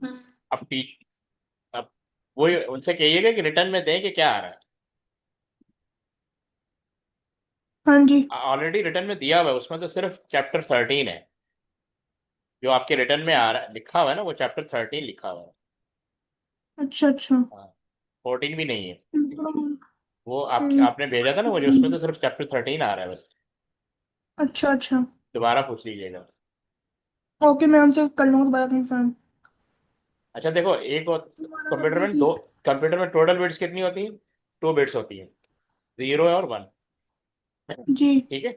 हम्म। अब अब वही उनसे कहिएगा कि रिटर्न में दें कि क्या आ रहा है। हाँ जी। ऑलरेडी रिटर्न में दिया हुआ है, उसमें तो सिर्फ चैप्टर 13 है। जो आपके रिटर्न में आ रहा है लिखा हुआ है ना, वो चैप्टर 13 लिखा हुआ है। अच्छा अच्छा। हाँ, 14 भी नहीं है। थोड़ा वो हम्म, आपने भेजा था ना, वो जो उसमें हम्म, तो सिर्फ चैप्टर 13 आ रहा है बस। अच्छा अच्छा। दोबारा पूछ लीजिएगा। ओके, मैं उनसे कर लूंगा दोबारा कंफर्म। अच्छा देखो, दोबारा कर कंप्यूटर दी में थी। दो, कंप्यूटर में टोटल बिट्स कितनी होती है? 2 बिट्स होती है, 0 और 1। जी। ठीक है।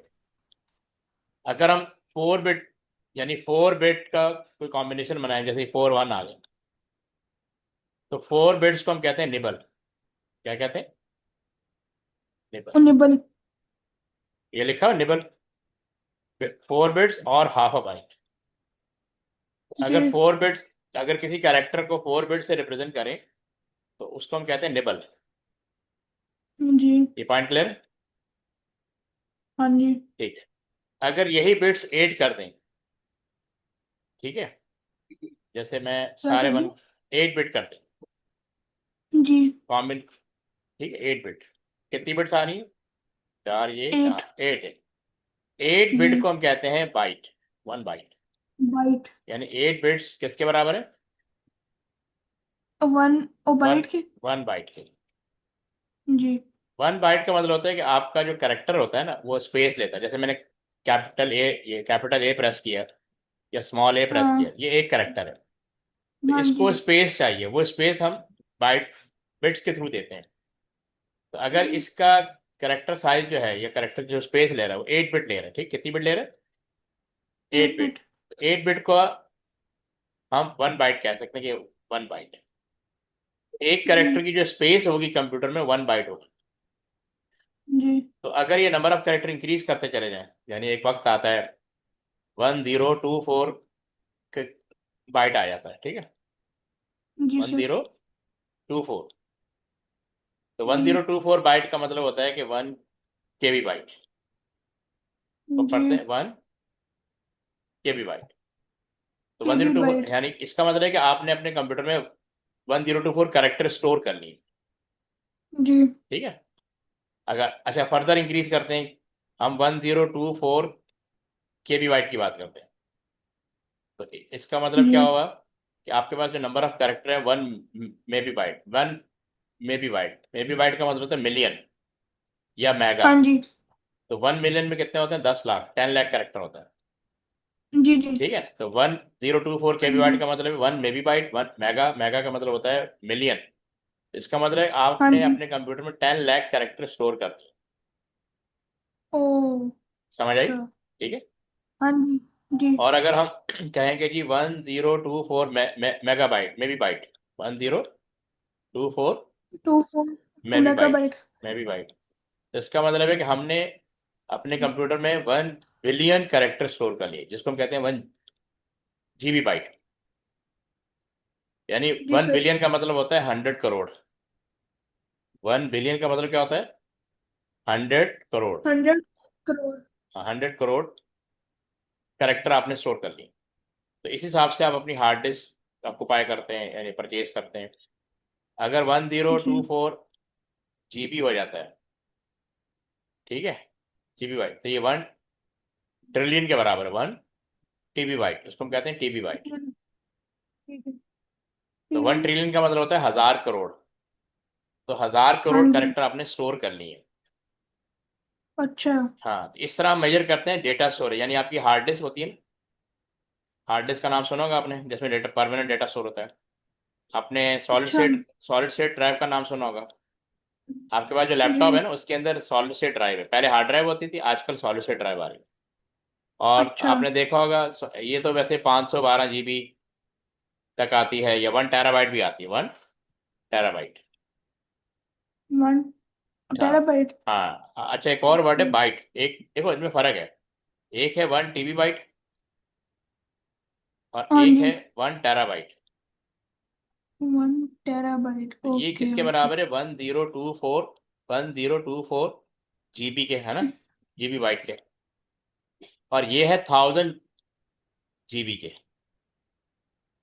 अगर हम 4 बिट, यानी 4 बिट का कोई कॉम्बिनेशन बनाएं, जैसे 4 1 आ गए, तो 4 बिट्स को हम कहते हैं निबल। क्या कहते हैं? निबल। निबल। ये लिखा है निबल। 4 बिट्स और हाफ अ बाइट। जी अगर 4 बिट्स, अगर किसी कैरेक्टर को 4 बिट से रिप्रेजेंट करें, तो उसको हम कहते हैं निबल। जी। ये पॉइंट क्लियर है? हाँ जी। ठीक है। अगर यही बिट्स 8 कर दें, ठीक है, जैसे मैं क्या सारे कर वन दूँ? 8 बिट कर दें जी। कॉम्बिन, ठीक है, 8 बिट। कितनी बिट्स आ रही है? चार, ये एट। 4, 8 है। 8 बिट जी। को हम कहते हैं बाइट, 1 बाइट। बाइट। यानी 8 बिट्स किसके बराबर है? वन ओ वन, बाइट के। 1 बाइट के। जी। 1 बाइट का मतलब होता है कि आपका जो करेक्टर होता है ना, वो स्पेस लेता है। जैसे मैंने कैपिटल ए, ये कैपिटल ए प्रेस किया या स्मॉल ए प्रेस किया, हाँ। ये एक करेक्टर है। तो हाँ जी। इसको स्पेस चाहिए, वो स्पेस हम बाइट बिट्स के थ्रू देते हैं। तो अगर जी। इसका करेक्टर साइज जो है, या करेक्टर जो स्पेस ले रहा है, वो 8 बिट ले रहा है, ठीक, कितनी बिट ले रहा है? Eight eight bit bit. 8 bit को हम 1 बाइट कह सकते हैं कि 1 बाइट। एक जी। करेक्टर की जो स्पेस होगी कंप्यूटर में, 1 बाइट होगी। जी। तो अगर ये नंबर ऑफ करेक्टर इंक्रीज करते चले जाएं, यानी एक वक्त आता है 1024 बाइट आ जाता है, ठीक है, जी one sir. Zero two four तो वन जी। जीरो टू फोर बाइट का मतलब होता है कि 1 KB बाइट। तो जी। पढ़ते हैं 1 KB बाइट। तो one K zero B two four byte. यानी इसका मतलब है कि आपने अपने कंप्यूटर में 1024 करेक्टर स्टोर कर लिए। जी। ठीक है। अगर अच्छा फर्दर इंक्रीज करते हैं, हम 1024 KB बाइट की बात करते हैं, तो इसका मतलब जी। क्या होगा कि आपके पास जो नंबर ऑफ कैरेक्टर है, 1 M B byte, 1 M B byte का मतलब होता है मिलियन या मेगा। हाँ जी। तो 1 मिलियन में कितने होते हैं? 10 लाख, 10 लाख कैरेक्टर होता है। जी जी। ठीक है। तो 1024 KB बाइट हाँ का मतलब है 1 M B byte, 1 mega, mega का मतलब होता है मिलियन। इसका मतलब है हाँ आपने जी। अपने कंप्यूटर में 10 लाख कैरेक्टर स्टोर कर दिए। ओ। समझ आई? अच्छा। ठीक है। हाँ जी। जी। और अगर हम कहेंगे कि 1024 megabyte, M B byte, 1024 two four M B mega byte, byte. M B byte. तो इसका मतलब है कि हमने अपने कंप्यूटर में 1 बिलियन कैरेक्टर स्टोर कर लिए, जिसको हम कहते हैं 1 GB बाइट। यानी जी वन सर। बिलियन का मतलब होता है 100 करोड़। 1 बिलियन का मतलब क्या होता है? 100 करोड़। 100 करोड़। 100 करोड़ कैरेक्टर आपने स्टोर कर लिए। तो इस हिसाब से आप अपनी हार्ड डिस्क ऑक्युपाई करते हैं, यानी परचेज करते हैं। अगर one zero two G. Four GB हो जाता है, ठीक है, GB बाइट, तो ये 1 ट्रिलियन के बराबर है। 1 TB बाइट, उसको हम कहते हैं TB बाइट। ठीक है। तो ठीक वन है। ट्रिलियन का मतलब होता है 1000 करोड़। तो हजार हाँ करोड़ जी। कैरेक्टर आपने स्टोर कर लिए। अच्छा। हाँ, तो इस तरह मेजर करते हैं डेटा स्टोरेज। यानी आपकी हार्ड डिस्क होती है ना, हार्ड डिस्क का नाम सुना होगा आपने, जिसमें डेटा, परमानेंट डेटा स्टोर होता है। आपने अच्छा। सॉलिड स्टेट ड्राइव का नाम सुना होगा। आपके पास जो जी। लैपटॉप है ना, उसके अंदर सॉलिड स्टेट ड्राइव है। पहले हार्ड ड्राइव होती थी, आजकल सॉलिड स्टेट ड्राइव आ रही है। और अच्छा। आपने देखा होगा, ये तो वैसे 512 GB तक आती है, या 1 TB भी आती है, 1 TB। 1 टेरा हाँ। बाइट। हाँ, अच्छा, एक और वर्ड है बाइट। एक देखो, इसमें फर्क है। एक है 1 TB बाइट, और हाँ एक जी। है 1 TB। 1 टेरा बाइट। तो ये ओके किसके ओके। बराबर है? 1024 GB के, है ना, GB बाइट के। और ये है 1000 GB के।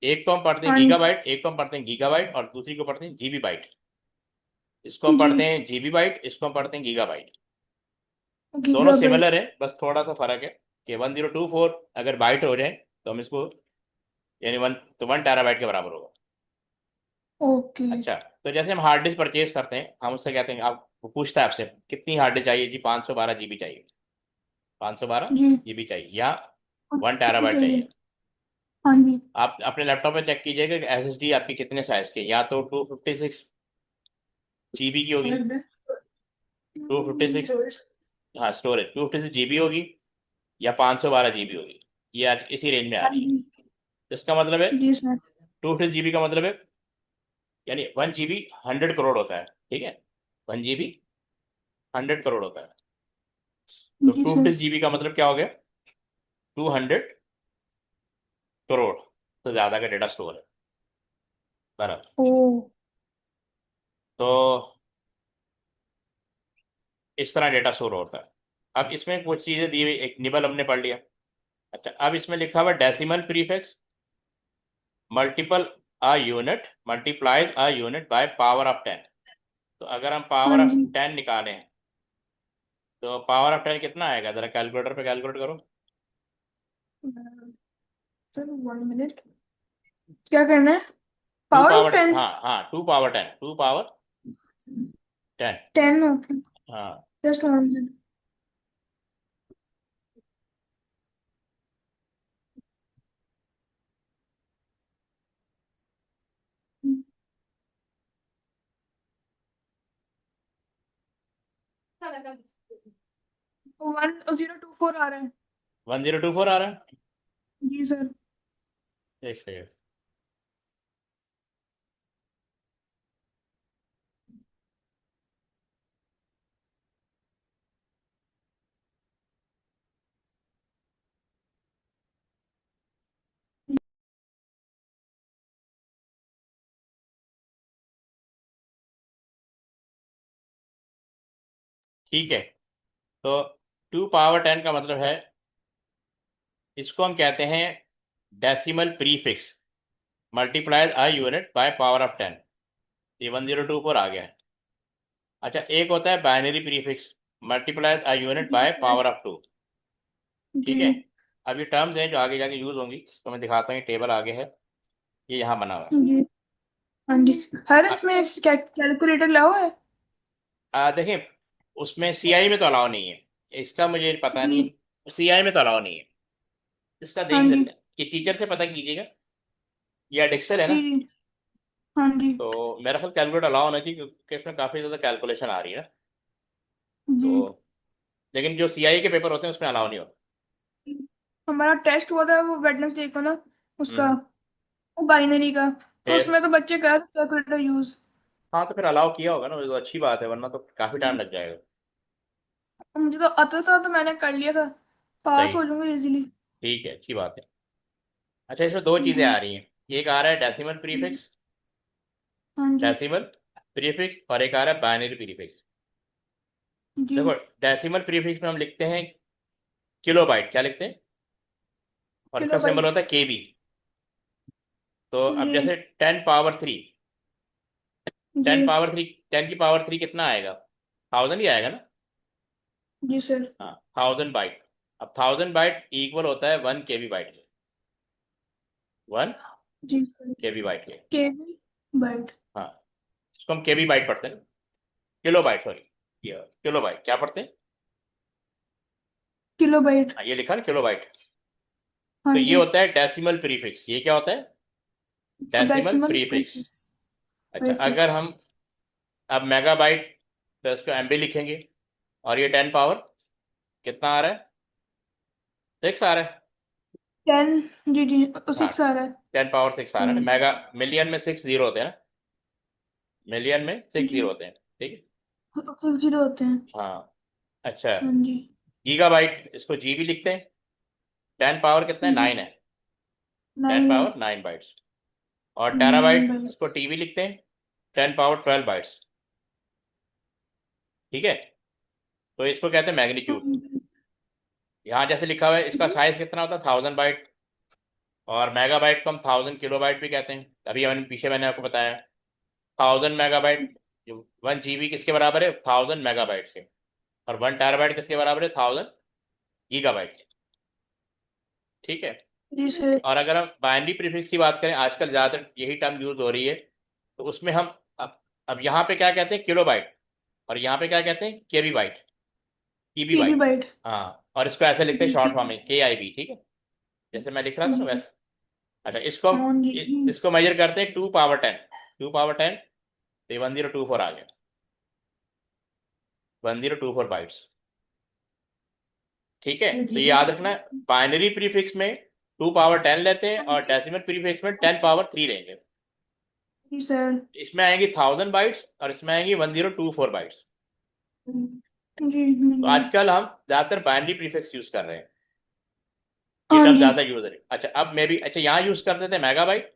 एक को हम पढ़ते हैं हाँ गीगाबाइट, एक को हम पढ़ते हैं गीगाबाइट, और दूसरी को पढ़ते हैं जीबी बाइट। इसको हम जी। पढ़ते हैं जीबी बाइट, इसको हम पढ़ते हैं गीगाबाइट। दोनों गीगाबाइट। सिमिलर है, बस थोड़ा सा फर्क है कि 1024 अगर बाइट हो जाए तो हम इसको, यानी 1 टेराबाइट के बराबर होगा। ओके। अच्छा, तो जैसे हम हार्ड डिस्क परचेज करते हैं, हम उससे कहते हैं, आप वो पूछता है आपसे कितनी हार्ड डिस्क चाहिए जी, 512 जीबी चाहिए, 512 जी। जीबी चाहिए, या वन कितनी टेराबाइट चाहिए? चाहिए। हाँ जी। आप अपने लैपटॉप में चेक कीजिएगा कि एसएसडी आपकी कितने साइज की है, या तो 256 जीबी की होगी, 256, हाँ स्टोरेज 256 जीबी होगी, या 512 जीबी होगी। ये आज इसी रेंज में आ हाँ रही है। जी। इसका मतलब है जी सर। 256 जीबी का मतलब है, यानी 1 जीबी 100 करोड़ होता है, ठीक है, 1 जीबी 100 करोड़ होता है। तो जी टू सर। फिफ्टी जीबी का मतलब क्या हो गया, 200 करोड़ से ज्यादा का डेटा स्टोर है बराबर। ओ। तो इस तरह डेटा स्टोर होता है। अब इसमें कुछ चीजें दी हुई, एक निबल हमने पढ़ लिया। अच्छा, अब इसमें लिखा हुआ decimal prefix multiple a unit multiplies a unit by power of 10। तो अगर हम हाँ पावर ऑफ जी। 10 निकालें, तो पावर ऑफ 10 कितना आएगा, जरा कैलकुलेटर पे कैलकुलेट करो। सर 1 मिनट। क्या करना है? Two power of power 10। हाँ हाँ, 2 पावर 10, 2 पावर 10। 10। ओके। हाँ, जस्ट 1 मिनट। 1024 आ रहा है। 1024 आ रहा है। जी सर। एक सेकेंड। ठीक है, तो 2 पावर 10 का मतलब है, इसको हम कहते हैं decimal prefix multiplies a unit by power of 10। ये 1024 आ गया है। अच्छा, एक होता है binary prefix multiplies a unit जी बाय सर। Power of 2। जी। ठीक है, अब ये टर्म्स हैं जो आगे जाके यूज होंगी, तो मैं दिखाता हूँ, ये टेबल आगे है, ये यहाँ बना हुआ है। जी। हाँ जी। हर अ- इसमें क्या कैलकुलेटर लाओ है? देखिए, उसमें सीआई में तो अलाउ नहीं है, इसका मुझे पता जी। नहीं, सीआई में तो अलाउ नहीं है, इसका हाँ देख जी। लेते हैं कि टीचर से पता कीजिएगा, ये डिक्सल है ना। जी। जी। हाँ जी। तो मेरा ख्याल कैलकुलेटर अलाउ होना चाहिए, क्योंकि इसमें काफ़ी ज़्यादा कैलकुलेशन आ रही है। जी। तो लेकिन जो सीआई के पेपर होते हैं उसमें अलाउ नहीं होता। हमारा टेस्ट हुआ था वो वेडनेसडे को ना, उसका, हम्म। वो बाइनरी का। तो फिर उसमें तो बच्चे कर कैलकुलेटर यूज। हाँ, तो फिर अलाउ किया होगा ना, वो तो अच्छी बात है, वरना तो काफ़ी टाइम लग जाएगा। मुझे तो आता था तो मैंने कर लिया था। पास सही, हो जाऊंगा इजीली। ठीक है, अच्छी बात है। अच्छा, इसमें दो चीज़ें जी। आ रही हैं, एक आ रहा है डेसिमल प्रीफिक्स, हाँ जी। डेसिमल प्रीफिक्स, और एक आ रहा है बाइनरी प्रीफिक्स। जी। देखो, डेसिमल प्रीफिक्स में हम लिखते हैं किलोबाइट, क्या लिखते हैं, और इसका सिंबल किलोबाइट। होता है केबी। तो अब जी। जैसे 10 पावर 3, जी। 10 पावर 3, 10 की पावर 3 कितना आएगा, 1000 ही आएगा ना। जी सर। हाँ, 1000 बाइट। अब 1000 बाइट इक्वल होता है 1 KB बाइट के, जी सर।1 KB बाइट के। केवी बाइट। हाँ, इसको हम केबी बाइट पढ़ते हैं, kilo byte, sorry, kilo byte क्या पढ़ते हैं। किलोबाइट। हाँ, ये लिखा ना किलो बाइट। हाँ तो ये जी। होता है डेसिमल प्रीफिक्स, ये क्या होता है, डेसिमल डेसिमल प्रीफिक्स। प्रीफिक्स। अच्छा, अगर प्रीफिक्स। हम अब मेगाबाइट, तो इसको एमबी लिखेंगे, और ये 10 पावर कितना आ रहा है, 6 आ रहा है। 10। जी जी। हाँ, 6 आ रहा है। 10 पावर 6 आ रहा है ना, मेगा, मिलियन में 6 जीरो होते हैं ना, मिलियन में सिक्स जी। जीरो होते हैं, ठीक है। 60 होते हैं। हाँ, अच्छा, हाँ जी। गीगाबाइट इसको जीबी लिखते हैं, 10 पावर कितना है, जी। 9 है, टेन 9 है। Power 9 bytes. और 9 टेराबाइट इसको बाइट्स। टीबी लिखते हैं, 10 पावर 12 बाइट्स, ठीक है। तो इसको कहते हैं मैग्नीट्यूड। यहाँ जैसे लिखा हुआ है, इसका साइज कितना होता है, 1000 बाइट, और मेगाबाइट को हम 1000 किलोबाइट भी कहते हैं, अभी मैंने आपको बताया 1000 मेगाबाइट। 1 GB किसके बराबर है? 1000 मेगाबाइट के। और 1 TB किसके बराबर है? 1000 गीगाबाइट के। ठीक है। जी सर। और अगर हम बाइनरी प्रीफिक्स की बात करें, आजकल ज़्यादातर यही टर्म यूज हो रही है, तो उसमें हम अब यहाँ पे क्या कहते हैं? किलोबाइट। और यहाँ पे क्या कहते हैं? केबी बाइट, टीबी केबी बाइट। बाइट। हाँ, और इसको ऐसे लिखते हैं जी शॉर्ट ठीक फॉर्म है। में, KIB। ठीक है, जैसे मैं लिख रहा था ना जी। वैसे। अच्छा, इसको हाँ जी जी। इसको मेजर करते हैं 2 पावर 10। 2 पावर 10, तो ये 1024 आ गया। 1024 बाइट्स। ठीक है, तो जी ये जी याद रखना है, बाइनरी प्रीफिक्स में 2 पावर 10 लेते हैं, हाँ और जी। डेसिमल प्रीफिक्स में 10 पावर 3 लेंगे। जी सर। इसमें आएंगी 1000 बाइट्स, और इसमें आएंगी 1024 बाइट्स। जी तो जी। आजकल हम ज्यादातर बाइनरी प्रीफिक्स यूज कर रहे हैं, ये हाँ टर्म जी। ज्यादा यूज है। अच्छा, अब मे भी, अच्छा यहाँ यूज करते थे मेगाबाइट,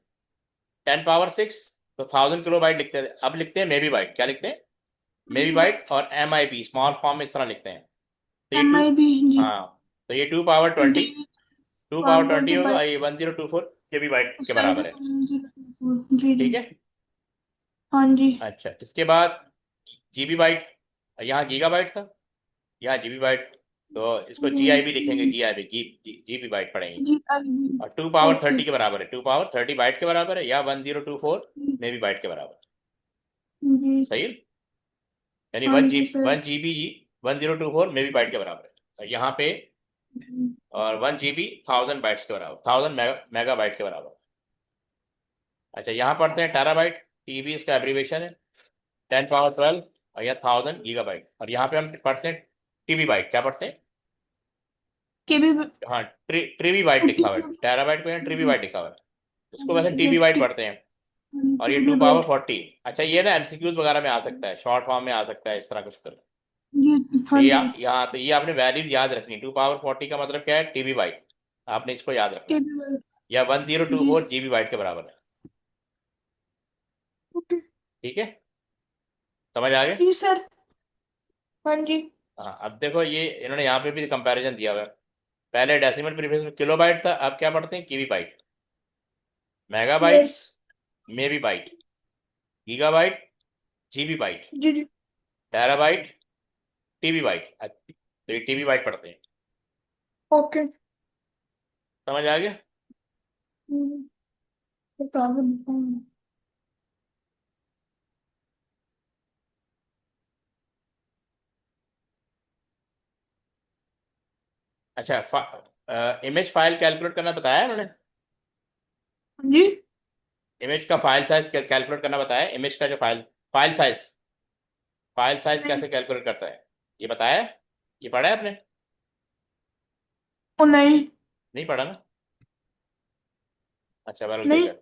10 पावर 6, तो 1000 किलोबाइट लिखते थे। अब लिखते हैं मेबी बाइट। क्या लिखते हैं? मेबी बाइट, और MIB स्मॉल फॉर्म में इस तरह लिखते हैं। तो ये एम टू आई बी जी। हाँ, तो ये 2 पावर 20, ट्वेंटी। 2 पावर 20 120 होगा, और ये बाइट्स। 1024 KB के साइज बराबर है। 104। जी जी। ठीक है। हाँ जी। अच्छा, इसके बाद GB बाइट, यहाँ गीगाबाइट था, यहाँ GB बाइट, तो इसको GIB लिखेंगे। GIB, GB बाइट पढ़ेंगे। जी आई बी। और 2 पावर 30 ओके। के बराबर है, 2 पावर 30 बाइट के बराबर है, या 1024 मेबी बाइट के बराबर है। जी। सही है? यानी हाँ वन जी जी सर। 1 GB 1024 मेबी बाइट के बराबर है। और यहाँ पे, और 1 GB 1000 बाइट्स के बराबर, 1000 मेगाबाइट के बराबर। अच्छा, यहाँ पढ़ते हैं टेराबाइट। TB इसका एब्रीवेशन है, 10 पावर 12, और यह 1000 गीगाबाइट। और यहाँ पे हम पढ़ते हैं TB बाइट। क्या पढ़ते हैं? के बी। हाँ, ट्रीबी बाइट लिखा हुआ है, टेराबाइट को यहाँ ट्रीबी बाइट लिखा हुआ है। उसको वैसे ठीक है TB बाइट ठीक। पढ़ते हैं। और ये के two B power byte. Forty अच्छा, ये ना MCQs वगैरह में आ सकता है, शॉर्ट फॉर्म में आ सकता है, इस तरह कुछ कर। जी तो हाँ जी। यहाँ तो ये आपने वैल्यूज याद रखनी। 2 पावर 40 का मतलब क्या है? TB byte. आपने इसको याद रखना के है, बी बाइट। या one zero two G four sir. GB byte के बराबर है। ओके। ठीक है, समझ आ गया? जी सर। हाँ जी। हाँ, अब देखो, ये इन्होंने यहाँ पे भी कंपैरिजन दिया हुआ है। पहले डेसिमल प्रीफिक्स में किलोबाइट था, अब क्या पढ़ते हैं? Kibibyte, megabyte, yes. Mebibyte, gigabyte, gibibyte, जी जी। Terabyte, tebibyte. तो ये TB बाइट पढ़ते हैं। ओके। समझ आ गया? प्रॉब्लम। अच्छा, इमेज फाइल कैलकुलेट करना बताया है उन्होंने? जी। इमेज का फाइल साइज कैलकुलेट करना बताया है? इमेज का जो फाइल साइज नहीं। कैसे कैलकुलेट करता है, ये बताया है? ये पढ़ा है आपने? ओ नहीं। नहीं पढ़ा ना? अच्छा, वेल नहीं। देखा।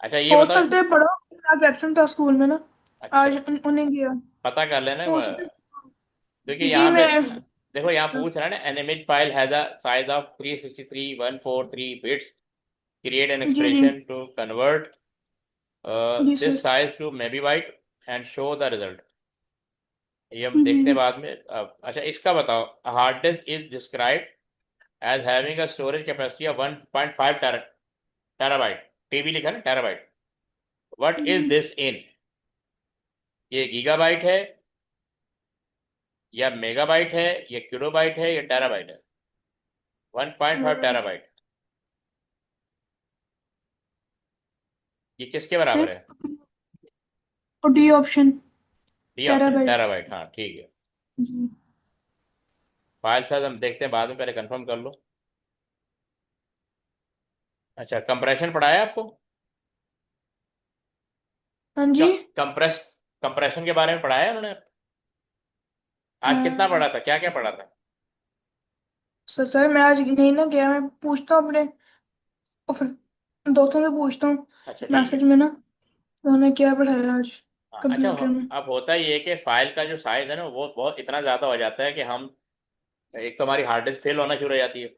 अच्छा, ये हो बताओ। सकता है पढ़ो। आज एब्सेंट था स्कूल में ना। अच्छा, आज उन्हें गया। पता कर लेना। हो सकता देखिए है। जी यहाँ पे, मैं। देखो यहाँ पूछ रहा है ना, an image file has a size of 363,143 bits, create an जी जी। एक्सप्रेशन टू कन्वर्ट जी this sir. Size to mebibyte and show the result. ये हम जी। देखते हैं बाद में। अब अच्छा, इसका बताओ। Hard disk is describe as having a storage capacity of 1.5 terabyte. TB लिखा ना, टेराबाइट। व्हाट इज जी। This in? ये गीगाबाइट है, या मेगाबाइट है, या किलोबाइट है, या टेराबाइट है? 1.5 टेराबाइट, ये किसके बराबर है? और D option. D option, terabyte. Terabyte. हाँ, ठीक है। जी। फाइल साइज हम देखते हैं बाद में, पहले कंफर्म कर लो। अच्छा, कंप्रेशन पढ़ा है आपको? हाँ जी। कंप्रेस कंप्रेशन के बारे में पढ़ाया है उन्होंने? आज कितना हाँ। पढ़ा था, क्या क्या पढ़ा था? सर मैं आज नहीं ना गया। मैं पूछता हूँ अपने और फिर दोस्तों से पूछता हूँ अच्छा, ठीक मैसेज है। में ना। उन्होंने क्या पढ़ाया आज हाँ, अच्छा, कंप्यूटर में। अब होता ये है कि फाइल का जो साइज है ना, वो बहुत इतना ज़्यादा हो जाता है कि हम, एक तो हमारी हार्ड डिस्क फेल होना शुरू हो जाती है।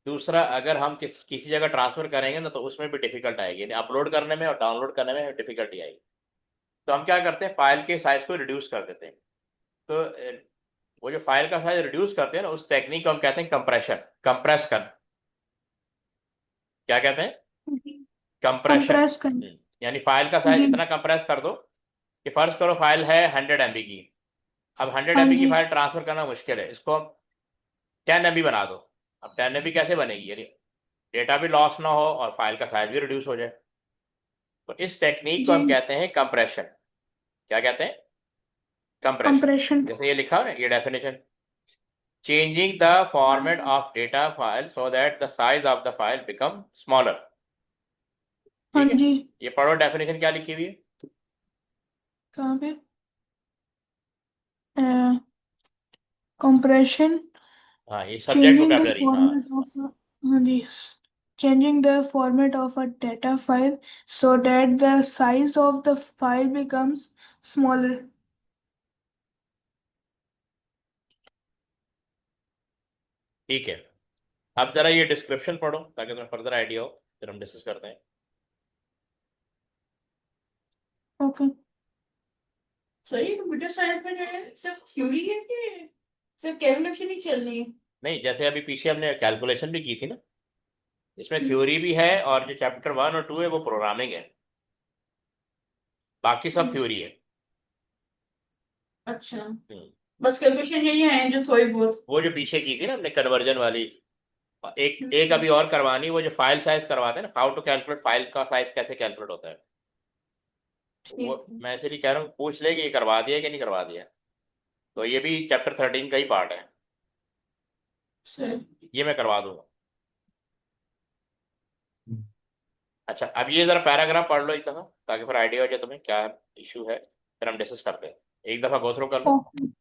दूसरा, अगर हम किसी जगह ट्रांसफर करेंगे ना, तो उसमें भी डिफिकल्ट आएगी, यानी अपलोड करने में और डाउनलोड करने में डिफिकल्टी आएगी। तो हम क्या करते हैं, फाइल के साइज को रिड्यूस कर देते हैं। तो वो जो फाइल का साइज रिड्यूस करते हैं ना, उस टेक्निक को हम कहते हैं कंप्रेशन, कंप्रेस करना। क्या कहते हैं? कंप्रेशन। कंप्रेस करना। यानी फाइल का साइज जी। इतना कंप्रेस कर दो कि फर्ज करो फाइल है 100 MB की। अब 100 MB की जी। फाइल ट्रांसफर करना मुश्किल है, इसको हम 10 MB बना दो। अब 10 MB कैसे बनेगी? यानी डेटा भी लॉस ना हो और फाइल का साइज भी रिड्यूस हो जाए। तो इस टेक्निक को जी। हम कहते हैं कंप्रेशन। क्या कहते हैं? कंप्रेशन। कंप्रेशन। जैसे ये लिखा हो ना, ये definition, changing the format of data file so that the size of the file become smaller। हाँ ठीक है, जी। ये पढ़ो डेफिनेशन क्या लिखी हुई है। कहाँ पे? कंप्रेशन। हाँ, ये सब्जेक्ट Changing the वोकेबलरी। हाँ, format of a, हाँ जी, changing the format of a data file so that the size of the file becomes smaller. ठीक है। अब जरा ये डिस्क्रिप्शन पढ़ो ताकि तुम्हें फर्दर आइडिया हो, फिर हम डिस्कस करते हैं। ओके। सही। कंप्यूटर साइंस में जो है सिर्फ थ्योरी है कि सिर्फ कैलकुलेशन ही चल रही है? नहीं, जैसे अभी पीछे हमने कैलकुलेशन भी की थी ना, इसमें थ्योरी भी है, और जो चैप्टर 1 और 2 है वो प्रोग्रामिंग है, बाकी सब थ्योरी है। अच्छा, हम्म, बस कैलकुलेशन यही है जो थोड़ी बहुत। वो जो पीछे की थी ना हमने कन्वर्जन वाली, एक एक अभी और करवानी, वो जो फाइल साइज करवाते हैं ना, हाउ टू कैलकुलेट फाइल का साइज, कैसे कैलकुलेट होता है। वो ठीक है मैं इसलिए कह रहा हूँ, पूछ ले कि ये करवा दिया कि नहीं करवा दिया। तो ये भी चैप्टर 13 का ही पार्ट है, सर। ये मैं करवा दूंगा। अच्छा, अब ये जरा पैराग्राफ पढ़ लो एक दफा, ताकि फिर आइडिया हो जाए तुम्हें क्या इशू है, फिर हम डिस्कस करते हैं। एक दफा गो थ्रू कर लो। Okay.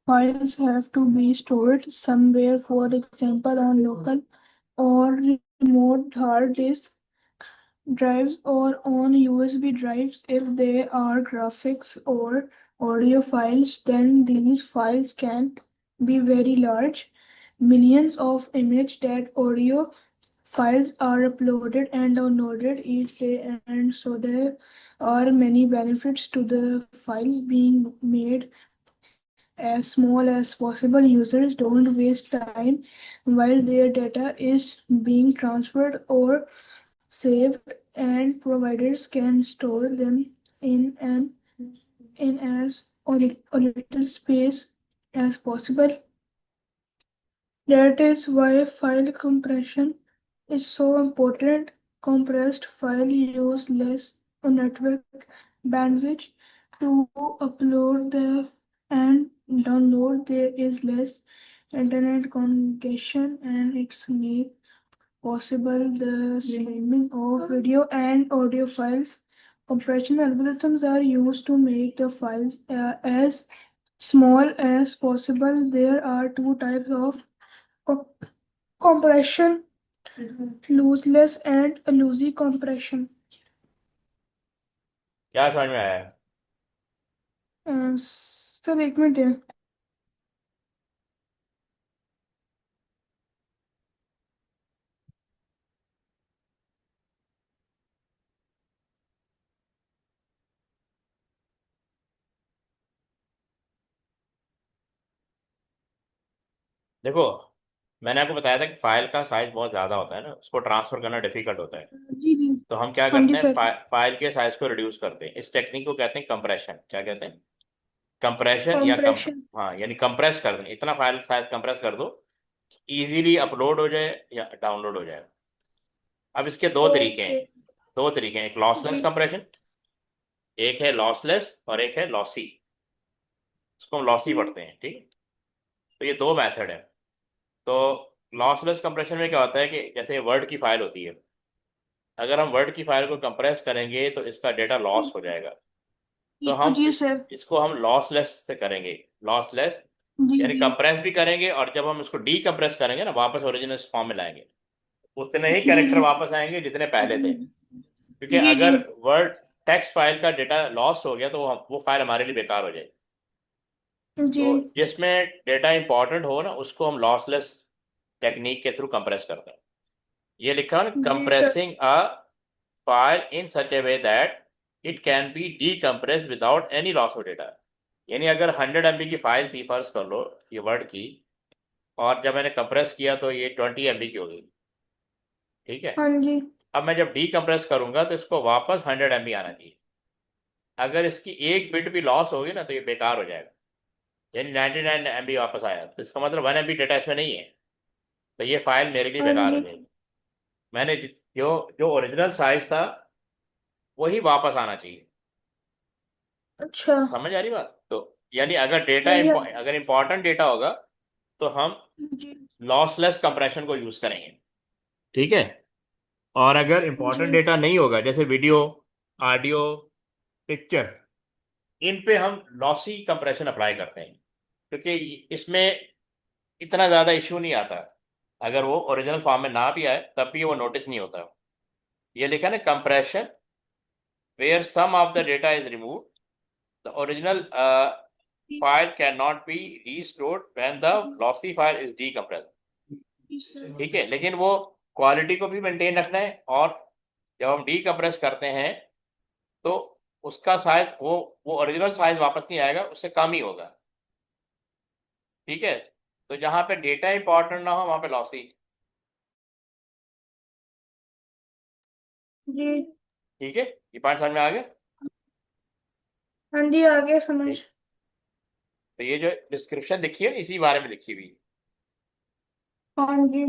Files have to be stored somewhere, for example, on local or remote hard disk drives or on USB drives. If they are graphics or audio files, then these files can be very large. Millions of image that audio files are uploaded and downloaded each day, and so there are many benefits to the files being made as small as possible. Users don't waste time while their data is being transferred or saved, and providers can store them in an in as a little space as possible. That is why file compression is so important. Compressed file use less network bandwidth to upload the and download. There is less internet congestion, and it's make possible the streaming of video and audio files. Compression algorithms are used to make the files as small as possible. There are two types of co- compression: lossless and lossy compression. क्या समझ में आया? Sir एक minute है। देखो, मैंने आपको बताया था कि फाइल का साइज बहुत ज़्यादा होता है ना, उसको ट्रांसफर करना डिफिकल्ट होता है। जी जी। तो हम क्या हाँ जी करते हैं, सर। फाइल के साइज को रिड्यूस करते हैं। इस टेक्निक को कहते हैं कंप्रेशन। क्या कहते हैं? कंप्रेशन या कंप्रेशन। हाँ, यानी कंप्रेस कर दें, इतना फाइल साइज कंप्रेस कर दो इजीली अपलोड हो जाए या डाउनलोड हो जाए। अब इसके दो तरीके हैं, ओके। एक लॉसलेस जी कंप्रेशन, एक है लॉसलेस और एक है लॉसी। इसको हम लॉसी पढ़ते हैं, ठीक है। तो ये दो मेथड है। तो लॉसलेस कंप्रेशन में क्या होता है कि जैसे वर्ड की फाइल होती है, अगर हम वर्ड की फाइल को कंप्रेस करेंगे तो इसका डेटा लॉस हो जाएगा। तो हम जी सर। इसको हम लॉसलेस से करेंगे। लॉसलेस जी यानी जी कंप्रेस भी करेंगे, और जब हम इसको डीकंप्रेस करेंगे ना, वापस ओरिजिनल फॉर्म में लाएंगे, उतने ही जी कैरेक्टर जी वापस आएंगे जितने पहले थे। क्योंकि जी जी अगर वर्ड टेक्स्ट फाइल का डेटा लॉस हो गया तो वो फाइल हमारे लिए बेकार हो जाएगी। जी तो जिसमें डेटा इंपॉर्टेंट हो ना, उसको हम लॉसलेस टेक्निक के थ्रू कंप्रेस करते हैं। ये लिखा है ना, जी sir. Compressing a file in such a way that it can be decompress without any loss of data. यानी अगर 100 MB की फाइल थी, फर्ज कर लो, ये वर्ड की, और जब मैंने कंप्रेस किया तो ये 20 MB की हो गई। ठीक है। हाँ जी। अब मैं जब डीकम्प्रेस करूंगा तो इसको वापस 100 MB आना चाहिए। अगर इसकी एक बिट भी लॉस होगी ना तो ये बेकार हो जाएगा। यानी 99 MB वापस आया तो इसका मतलब 1 MB डेटा इसमें नहीं है, तो ये फाइल मेरे लिए हाँ बेकार हो जी। जाएगी। मैंने जो जो ओरिजिनल साइज था वही वापस आना चाहिए। अच्छा। समझ आ रही बात? तो यानी अगर डेटा हाँ जी। अगर इंपॉर्टेंट डेटा होगा तो हम जी। लॉसलेस कंप्रेशन को यूज करेंगे। ठीक है। और अगर इंपॉर्टेंट जी। डेटा नहीं होगा जैसे वीडियो, ऑडियो, पिक्चर, इन पे हम लॉसी कंप्रेशन अप्लाई करते हैं, क्योंकि इसमें इतना ज़्यादा इश्यू नहीं आता। अगर वो ओरिजिनल फॉर्म में ना भी आए तब भी वो नोटिस नहीं होता। ये लिखा है ना, compression where some of the data is remove, the original file cannot be restored when the lossy file is decompressed। ठीक है, लेकिन वो क्वालिटी को भी मेंटेन रखना है, और जब हम डीकम्प्रेस करते हैं तो उसका साइज वो ओरिजिनल साइज वापस नहीं आएगा, उससे कम ही होगा। ठीक है। तो जहां पे डेटा इंपॉर्टेंट ना हो वहां पे लॉसी। जी। ठीक है, ये पॉइंट समझ में आ गया? हाँ जी, आगे समझ। ठीक। तो ये जो डिस्क्रिप्शन लिखी है ना, इसी बारे में लिखी हुई है। हाँ जी।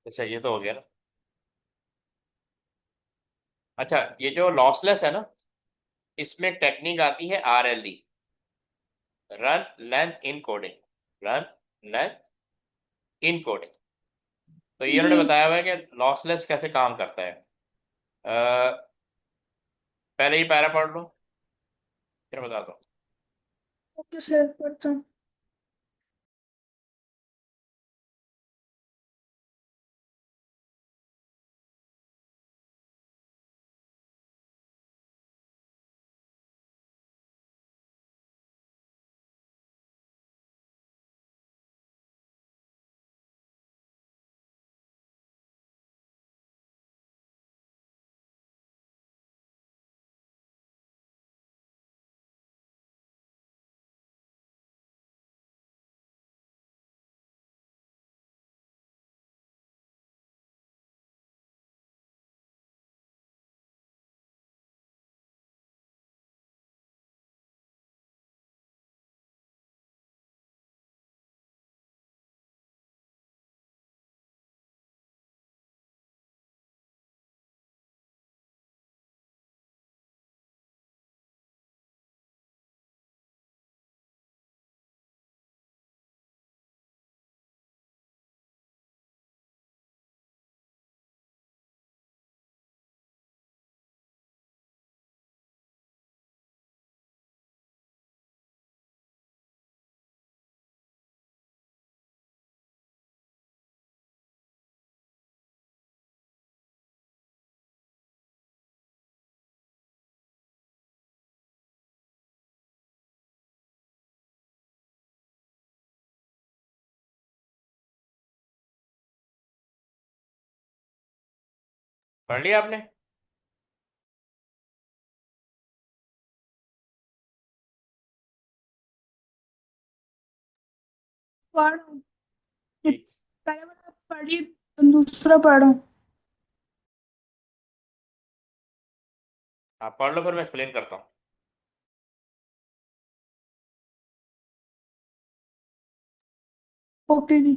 अच्छा, ये तो हो गया ना। अच्छा, ये जो लॉसलेस है ना, इसमें टेक्निक आती है RLE, run length encoding. Run length encoding. तो ये जी। उन्होंने बताया हुआ है कि लॉसलेस कैसे काम करता है। पहले ही पैरा पढ़ लो, फिर बताता हूँ। ओके सर, पढ़ता हूँ। पढ़ लिया आपने? पढ़ो। ये ठीक। पहले वाला पढ़िए, दूसरा पढ़ो। आप पढ़ लो, फिर मैं एक्सप्लेन करता हूँ। ओके जी।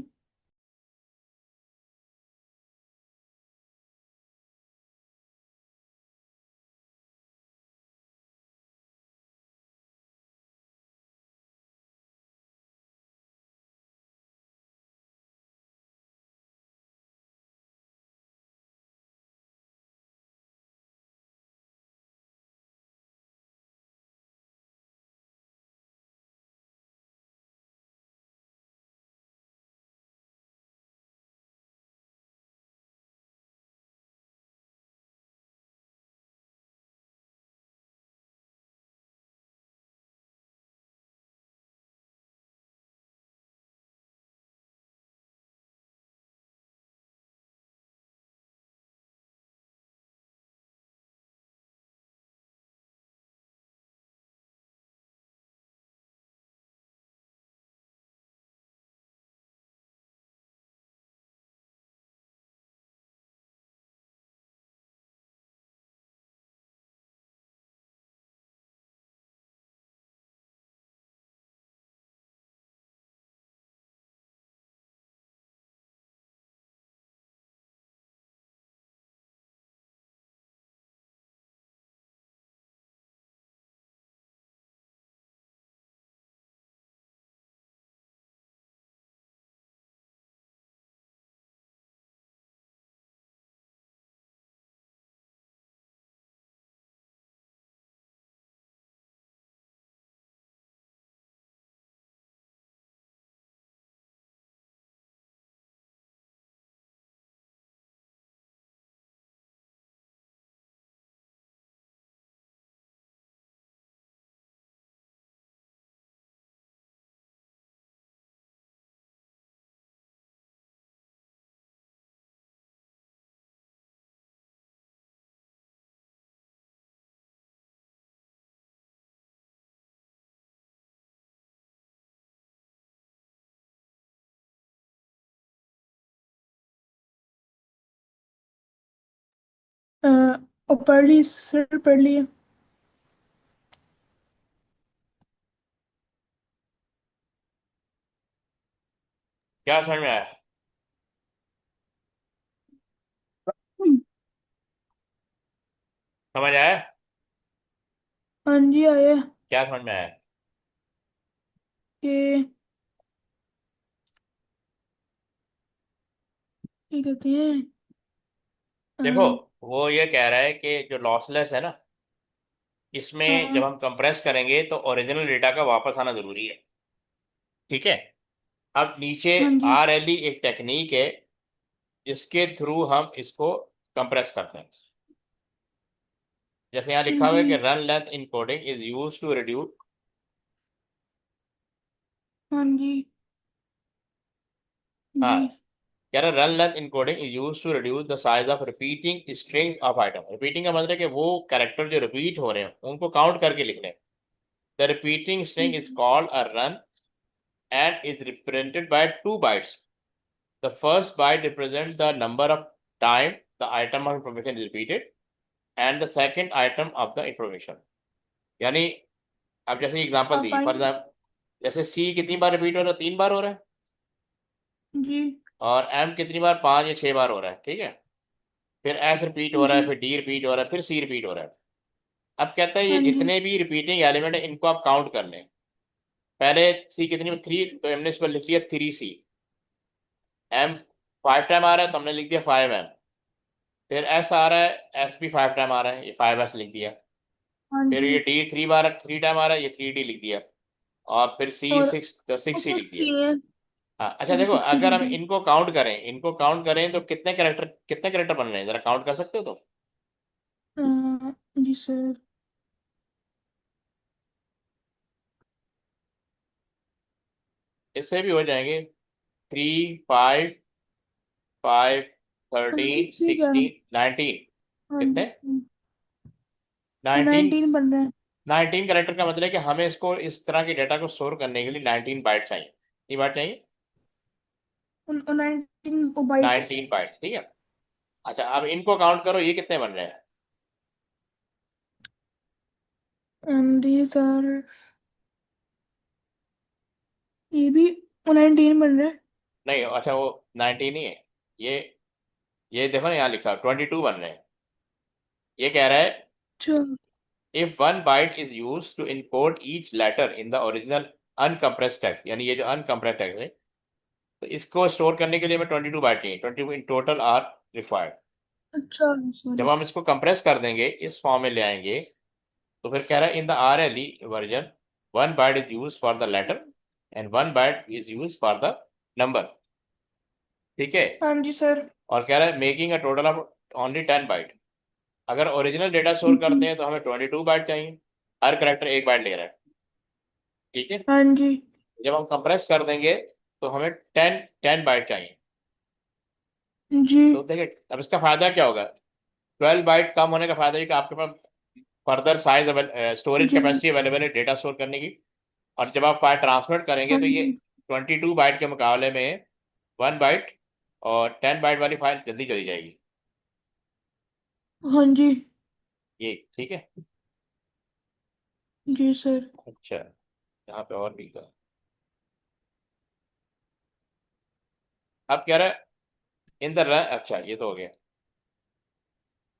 और पढ़ ली सर, पढ़ लिए। क्या समझ में आया? हम्म, समझ आया? हाँ जी आया। क्या समझ में आया? कि क्या कहते हैं। देखो, अ, वो ये कह रहा है कि जो लॉसलेस है ना, इसमें जब हाँ हम कंप्रेस करेंगे तो ओरिजिनल डेटा का वापस आना जरूरी है। ठीक है। अब नीचे हाँ जी। आर एल ई एक टेक्निक है जिसके थ्रू हम इसको कंप्रेस करते हैं। जैसे यहाँ लिखा हुआ जी। है कि run length encoding is use to reduce. हाँ जी। हाँ, जी। कह रहा run length encoding is use to reduce the size of repeating string of item. Repeating का मतलब है कि वो कैरेक्टर जो रिपीट हो रहे हैं उनको काउंट करके लिख लें। The repeating string is called a run and is represented by 2 bytes. The first byte represents the number of time the item of information is repeated and the second item of the information. यानी अब जैसे example the, for fine. Example जैसे सी कितनी बार repeat हो रहा है? 3 बार हो रहा है। जी। और एम कितनी बार? 5 या 6 बार हो रहा है। ठीक है। फिर एस रिपीट हो रहा जी। है, फिर डी रिपीट हो रहा है, फिर सी रिपीट हो रहा है। अब कहता है ये हाँ जी। जितने भी रिपीटिंग एलिमेंट है इनको आप काउंट कर लें। पहले सी कितनी? 3, तो हमने इसको लिख लिया 3C। एम 5 टाइम आ रहा है तो हमने लिख दिया 5M। फिर एस आ रहा है, एस भी 5 टाइम आ रहा है, ये 5S लिख दिया। हाँ फिर जी। ये डी 3 टाइम आ रहा है, ये 3D लिख दिया। और फिर सी और 6, तो 6C लिख सिक्स दिया। ये। हाँ, अच्छा जी देखो, सिक्स अगर लिख हम दी। इनको काउंट करें तो कितने कैरेक्टर बन रहे हैं? जरा काउंट कर सकते हो तो? जी सर। इससे भी हो जाएंगे। 3, 5, 5, हाँ 13, जी ठीक है। 16, 19। हाँ कितने? जी। 19। 19 बन रहे हैं। 19 कैरेक्टर का मतलब है कि हमें इसको इस तरह के डेटा को स्टोर करने के लिए 19 बाइट चाहिए। कितनी बाइट चाहिए? 19 बाइट्स। 19 बाइट, ठीक है। अच्छा, अब इनको काउंट करो, ये कितने बन रहे हैं? एंड these are, ये भी 19 बन रहे हैं। नहीं, अच्छा वो 19 ही है। ये ये देखो ना, यहाँ लिखा 22 बन रहे हैं। ये कह रहा है चलो। If 1 byte is use to encode each letter in the original uncompressed text, यानी ये जो अनकम्प्रेस्ड टेक्स्ट है, तो इसको स्टोर करने के लिए हमें 22 बाइट चाहिए। 22 इन टोटल आर रिक्वायर्ड। अच्छा जब सॉरी। हम इसको कंप्रेस कर देंगे, इस फॉर्म में ले आएंगे, तो फिर कह रहा है in the R L E version 1 byte is use for the letter and 1 byte is use for the number. ठीक है। हाँ जी सर। और कह रहा है making a total of only 10 byte. अगर ओरिजिनल डेटा स्टोर करते जी। हैं तो हमें 22 बाइट चाहिए। हर करेक्टर 1 बाइट ले रहा है। ठीक है। हाँ जी। जब हम कंप्रेस कर देंगे तो हमें 10 बाइट चाहिए। जी। तो देखिए, अब इसका फायदा क्या होगा? 12 बाइट कम होने का फायदा है कि आपके पास फर्दर साइज स्टोरेज जी। कैपेसिटी अवेलेबल है डेटा स्टोर करने की। और जब आप फाइल ट्रांसमिट करेंगे हाँ तो ये जी। 22 बाइट के मुकाबले में 1 बाइट और 10 बाइट वाली फाइल जल्दी चली जाएगी। हाँ जी। ये ठीक है। जी सर। अच्छा, यहाँ पे और भी था। अब कह रहा है इन द रन, अच्छा ये तो हो गया।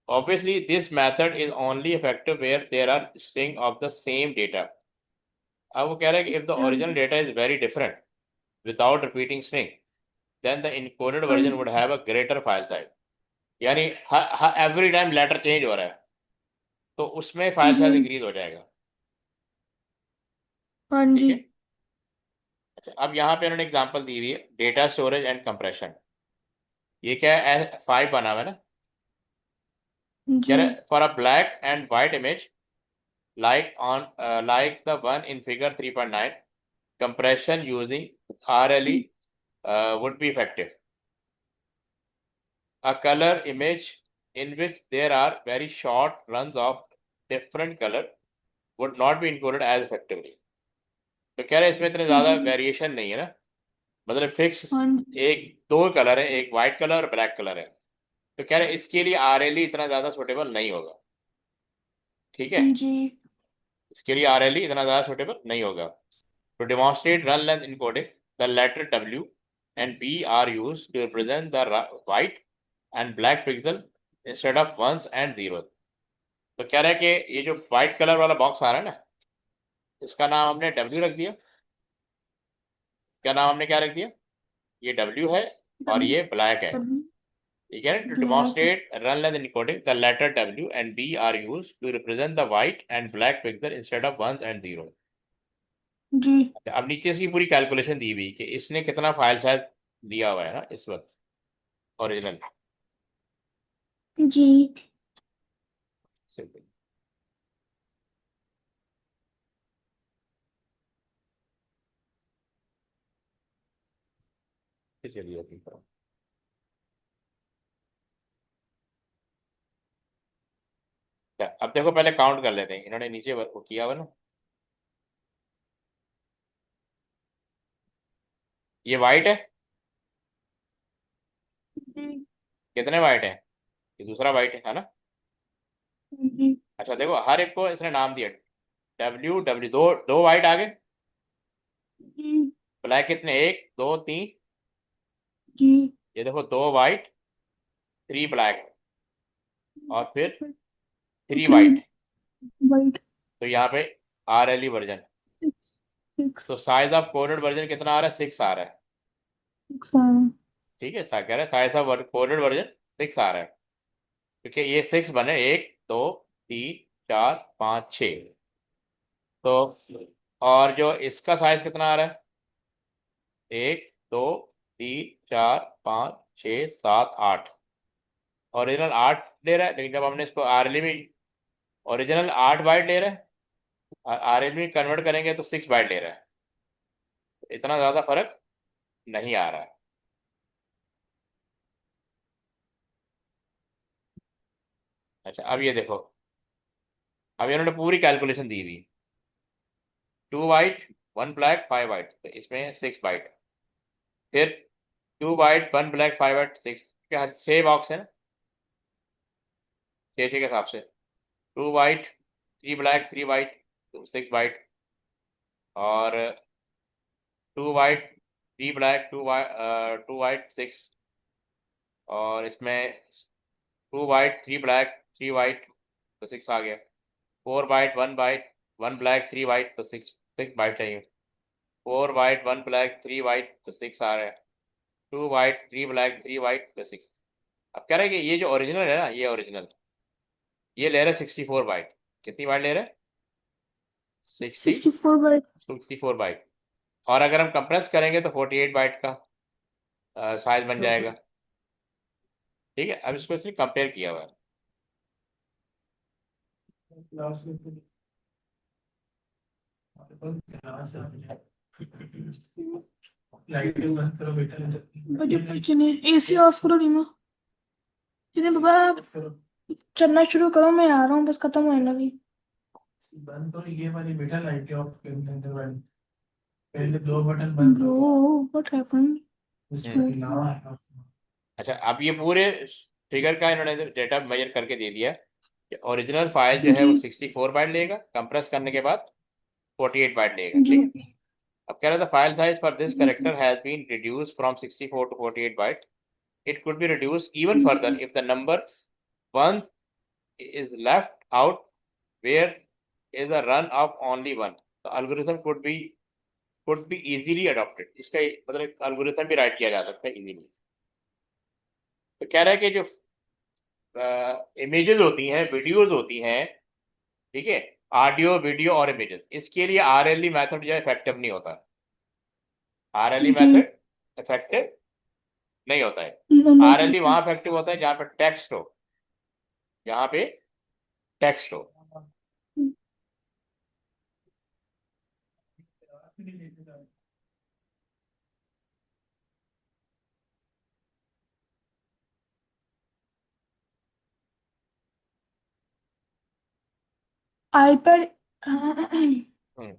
Obviously, this method is only effective where there are string of the same data. अब वो कह रहा है कि if the हाँ original जी। data is very different without repeating string, then the encoded हाँ version would जी। have a greater file size. यानी एवरी टाइम लेटर चेंज हो रहा है तो उसमें फाइल जी। साइज इंक्रीज हो जाएगा। हाँ ठीक जी। है। अच्छा, अब यहाँ पे उन्होंने एग्जांपल दी हुई है डेटा स्टोरेज एंड कंप्रेशन। ये क्या है? 5 बना हुआ है ना। कह जी। रहा है for a black and white image like the one in figure 3.9, compression using RLE would be effective. A color image in which there are very short runs of different color would not be encoded as effectively. तो कह रहे हैं इसमें इतने ज़्यादा जी। Variation नहीं है ना, मतलब फिक्स हाँ जी। एक दो कलर है, एक वाइट कलर और ब्लैक कलर है। तो कह रहे इसके लिए RLE इतना ज्यादा सुटेबल नहीं होगा, ठीक है। जी। इसके लिए RLE इतना ज्यादा सुटेबल नहीं होगा। To demonstrate run length encoding, the letter W and B are used to represent the white and black pixel instead of ones and zeros. तो कह रहा है कि ये जो व्हाइट कलर वाला बॉक्स आ रहा है ना, इसका नाम हमने W रख दिया। क्या नाम हमने क्या रख दिया? ये W है और ये ब्लैक है, ठीक है। To black. demonstrate run length encoding, the letter W and B are used to represent the white and black pixel instead of ones and zeros. जी। अब नीचे इसकी पूरी कैलकुलेशन दी हुई कि इसने कितना फाइल साइज दिया हुआ है ना इस वक्त ओरिजिनल। जी। सिंपल। चलिए अभी करो। अब देखो पहले काउंट कर लेते हैं, इन्होंने नीचे वो किया हुआ ना, ये वाइट है, जी। कितने वाइट है? ये दूसरा वाइट है ना। जी। अच्छा देखो हर एक को इसने नाम दिया, W W, दो दो वाइट आ गए। जी। ब्लैक कितने? एक दो तीन। जी। ये देखो दो वाइट, थ्री ब्लैक और फिर थ्री थ्री वाइट। वाइट। तो यहाँ पे RLE वर्जन, सिक्स। सिक्स। तो साइज ऑफ कोडेड वर्जन कितना आ रहा है? 6 आ रहा है, सिक्स आ रहा है। ठीक है। कह रहा है साइज ऑफ कोडेड वर्जन 6 आ रहा है, क्योंकि ये 6 बने, एक दो तीन चार पाँच छ। तो और जो इसका साइज कितना आ रहा है? एक दो तीन चार पाँच छ सात आठ। ओरिजिनल 8 ले रहा है, लेकिन जब हमने इसको RLE में, ओरिजिनल 8 बाइट ले रहा है और RLE में कन्वर्ट करेंगे तो 6 बाइट ले रहा है। इतना ज़्यादा फर्क नहीं आ रहा है। अच्छा अब ये देखो, अब इन्होंने पूरी कैलकुलेशन दी हुई, 2 वाइट 1 ब्लैक 5 वाइट, तो इसमें 6 बाइट। फिर 2 वाइट 1 ब्लैक 5 वाइट 6, क्या 6 बॉक्स है ना, 6 के हिसाब से। 2 वाइट 3 ब्लैक 3 वाइट तो 6 बाइट, और 2 वाइट 3 ब्लैक 2 वाइट 6, और इसमें 2 वाइट 3 ब्लैक 3 वाइट तो 6 आ गया। 4 वाइट 1 ब्लैक 3 वाइट तो 6, 6 बाइट चाहिए। 4 वाइट 1 ब्लैक 3 वाइट तो 6 आ रहा है। 2 वाइट 3 ब्लैक 3 वाइट तो 6। अब कह रहे हैं कि ये जो ओरिजिनल है ना, ये ओरिजिनल, ये ले रहा है 64 बाइट। कितनी बाइट ले रहा है? 60 64 बाइट। 64 बाइट। और अगर हम कंप्रेस करेंगे तो 48 बाइट का साइज बन जाएगा, ठीक है। अब इसको इसने कंपेयर किया हुआ है। मुझे कुछ नहीं, एसी ऑफ करो रीमा। जिन्हें बाबा चलना शुरू करो, मैं आ रहा हूँ, बस खत्म होने लगी। बंद तो ये वाली बेटा लाइट ऑफ के अंदर वाली, पहले दो बटन बंद ब्रो करो। What happened? अच्छा अब ये पूरे फिगर का इन्होंने डेटा मेजर करके दे दिया कि ओरिजिनल फाइल जो है जी। वो 64 बाइट लेगा, कंप्रेस करने के बाद 48 बाइट लेगा, जी। ठीक है। अब कह रहा था file size for this character has been reduce from 64 to 48 byte. It could be reduce even further जी। If the number 1 is left out where is a run of only one, the algorithm could be easily adopted। इसका मतलब algorithm भी right किया जा सकता है easily. तो कह रहा है कि जो इमेजेस होती हैं, वीडियोस होती हैं, ठीक है, ऑडियो वीडियो और इमेजेस, इसके लिए RLE मेथड जो है इफेक्टिव नहीं होता। RLE जी। मेथड इफेक्टिव नहीं होता है। RLE वहां इफेक्टिव होता है जहां पे टेक्स्ट हो, जहां पे टेक्स्ट हो। आईपैड। हम्म।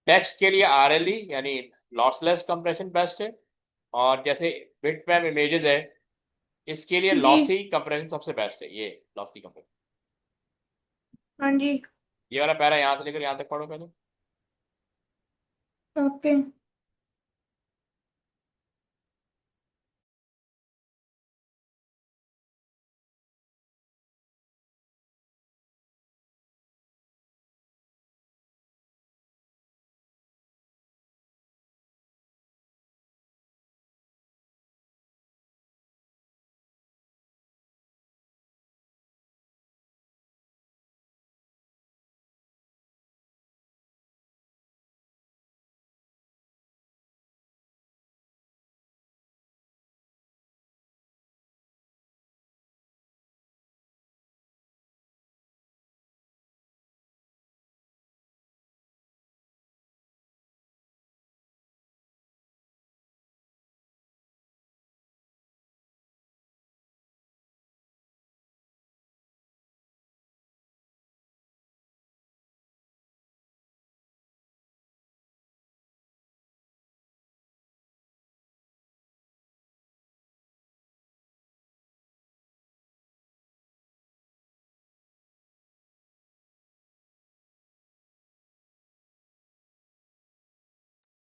टेक्स्ट के लिए आरएलई यानी लॉसलेस कंप्रेशन बेस्ट है, और जैसे बिटमैप इमेजेस है इसके लिए जी। लॉसी कंप्रेशन सबसे बेस्ट है, ये लॉसी कंप्रेशन। हाँ जी। ये वाला पैरा यहाँ से लेकर यहाँ तक पढ़ो पहले। ओके।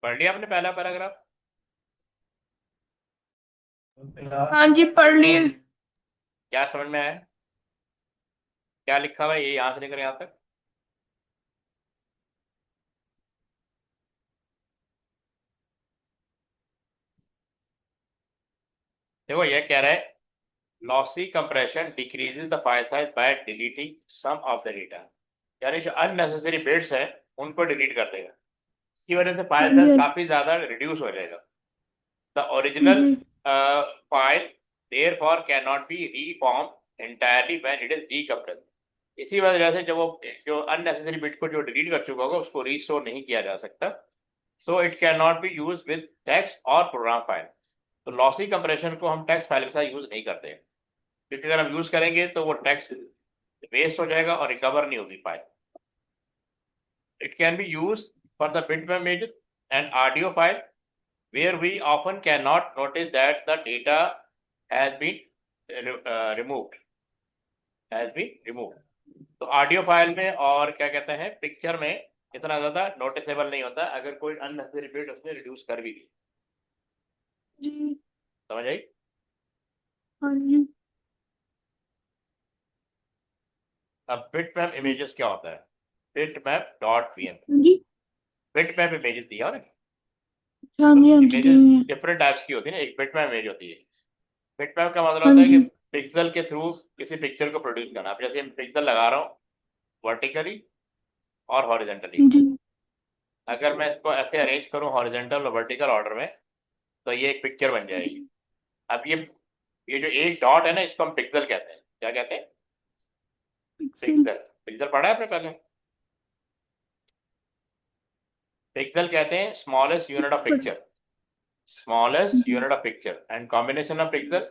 पढ़ लिया आपने पहला पैराग्राफ? हाँ जी, पढ़ लिए। क्या समझ में आया? क्या लिखा हुआ है ये यहाँ से लेकर यहाँ तक? देखो ये कह रहा है lossy compression decreases the file size by deleting some of the data, यानी जो अननेसेसरी बिट्स है उनको डिलीट कर देगा। इसकी वजह से हाँ फाइल जी। साइज काफी ज्यादा रिड्यूस हो जाएगा। द ओरिजिनल जी। File therefore cannot be reformed entirely when it is decoupled। इसी वजह से जब वो जो अननेसेसरी बिट को जो डिलीट कर चुका होगा उसको रीस्टोर नहीं किया जा सकता। So it can not be use with text और प्रोग्राम फाइल। तो लॉसी कंप्रेशन को हम टेक्स्ट फाइल के साथ यूज नहीं करते हैं, क्योंकि अगर हम यूज करेंगे तो वो टेक्स्ट वेस्ट हो जाएगा और रिकवर नहीं होगी file. It can B use for the bitmap image and audio file where we often cannot notice that the data has been removed has been removed। तो ऑडियो फाइल में और क्या कहते हैं पिक्चर में इतना ज्यादा नोटिसेबल नहीं होता अगर कोई अननेसेसरी बिट उसने रिड्यूस कर भी दी। जी। समझ आई? हाँ जी। अब बिटमैप इमेजेस क्या होता है? Bitmap dot VM. जी। बिटमैप इमेजेस दिया और हाँ जी। हाँ जी, इमेजेस दी है। डिफरेंट टाइप्स की होती है ना। एक बिटमैप इमेज होती है, बिटमैप का मतलब हाँ होता है कि जी। पिक्सल के थ्रू किसी पिक्चर को प्रोड्यूस करना। अब जैसे मैं पिक्सल लगा रहा हूँ वर्टिकली और हॉरिजेंटली, जी। अगर मैं इसको ऐसे अरेंज करूँ हॉरिजेंटल और वर्टिकल ऑर्डर में तो ये एक पिक्चर बन जाएगी। जी। अब ये जो एक डॉट है ना इसको हम पिक्सल कहते हैं। क्या कहते हैं? पिक्सल। पिक्सल। पिक्सल पढ़ा है आपने पहले? पिक्सल कहते हैं smallest unit of picture, smallest जी। Unit of picture and combination of pixel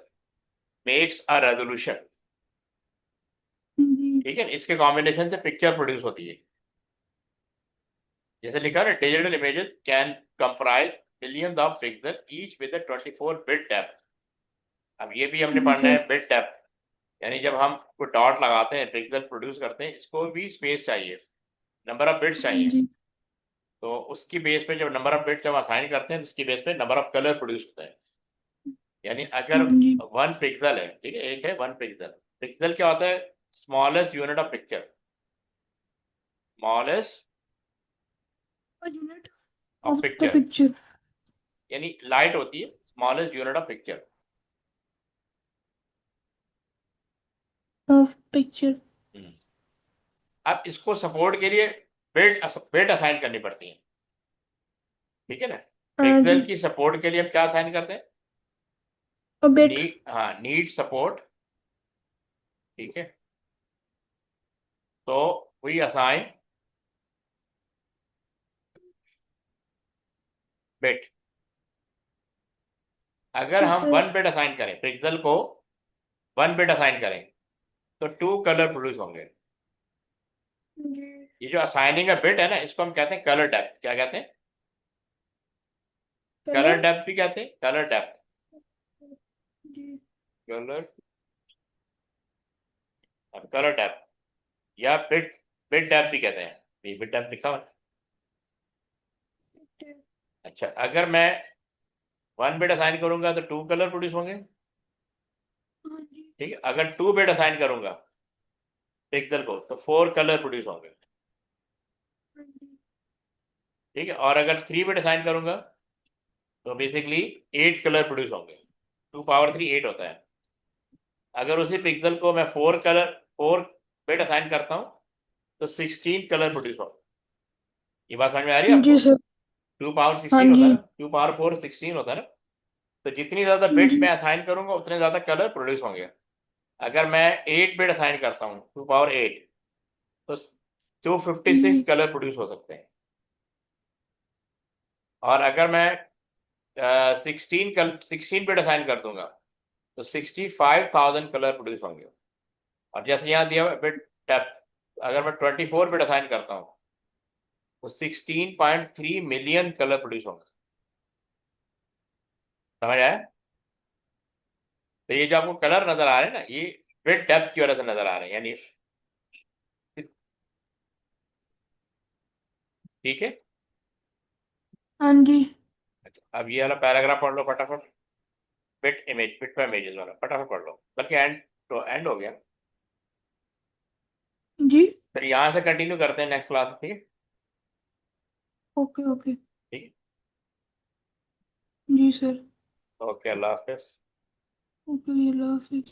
makes a resolution. जी। ठीक है, इसके कॉम्बिनेशन से पिक्चर प्रोड्यूस होती है। जैसे लिखा है digital images can comprise millions of pixel each with 24 bit depth. अब ये भी हमने जी पढ़ना सर। है बिट डेप्थ, यानी जब हम कोई डॉट लगाते हैं पिक्सल प्रोड्यूस करते हैं इसको भी स्पेस चाहिए, नंबर ऑफ बिट्स चाहिए। जी। तो उसकी बेस पे जब नंबर ऑफ बिट जब असाइन करते हैं तो उसकी बेस पे नंबर ऑफ कलर प्रोड्यूस होता है। यानी अगर हाँ जी। 1 पिक्सल है, ठीक है, एक है 1 पिक्सल। पिक्सल क्या होता है? Smallest unit of picture, smallest unit of of the picture, picture. यानी लाइट होती है smallest unit of picture. Of picture. अब इसको सपोर्ट के लिए बिट बिट असाइन करनी पड़ती है। ठीक है ना? हाँ जी। पिक्सल की सपोर्ट के लिए हम क्या असाइन करते हैं? और बिट। Need support. ठीक है, तो वी असाइन बिट। अगर जी हम सर। 1 बिट असाइन करें पिक्सल को, 1 बिट असाइन करें तो 2 कलर प्रोड्यूस होंगे। जी। ये जो असाइनिंग का बिट है ना, इसको हम कहते हैं कलर डेप्थ। क्या कहते हैं? कलर डेप्थ भी कहते हैं, कलर डेप्थ, जी कलर कलर डेप्थ, या बिट बिट डेप्थ भी कहते हैं। ये बिट डेप्थ लिखा हुआ है। अच्छा, अगर मैं 1 बिट असाइन करूंगा तो 2 कलर प्रोड्यूस होंगे। हाँ जी ठीक है, अगर 2 बिट असाइन करूंगा पिक्सल को तो 4 कलर प्रोड्यूस होंगे। हाँ जी ठीक है, और अगर 3 बिट असाइन करूंगा तो बेसिकली 8 कलर प्रोड्यूस होंगे। 2 पावर 3 8 होता है। अगर उसी पिक्सल को मैं 4 बिट असाइन करता हूँ तो 16 कलर प्रोड्यूस होंगे। ये बात समझ में आ रही है आपको? जी सर। 2 पावर 16 हाँ होता जी है ना, 2 पावर 4 16 होता है ना। तो जितनी ज्यादा बिट्स जी मैं असाइन करूंगा उतने ज्यादा कलर प्रोड्यूस होंगे। अगर मैं 8 बिट असाइन करता हूँ 2 पावर 8, तो 256 जी कलर प्रोड्यूस हो सकते हैं। और अगर मैं 16 बिट असाइन कर दूंगा तो 65,000 कलर प्रोड्यूस होंगे। और जैसे यहाँ दिया हुआ बिट डेप्थ, अगर मैं 24 बिट असाइन करता हूँ तो 16.3 मिलियन कलर प्रोड्यूस होंगे। समझ आया? तो ये जो आपको कलर नजर आ रहे हैं ना, ये बिट डेप्थ की वजह से नजर आ रहे हैं, यानी ठीक है। हाँ जी अच्छा, अब ये वाला पैराग्राफ पढ़ लो फटाफट। बिट पे इमेजेस वाला फटाफट पढ़ लो, बल्कि एंड तो एंड हो गया। जी फिर यहाँ से कंटिन्यू करते हैं नेक्स्ट क्लास में, ठीक है? ओके ओके ठीक जी सर। है, ओके, अल्लाह हाफिज। ओके अल्लाह हाफिज।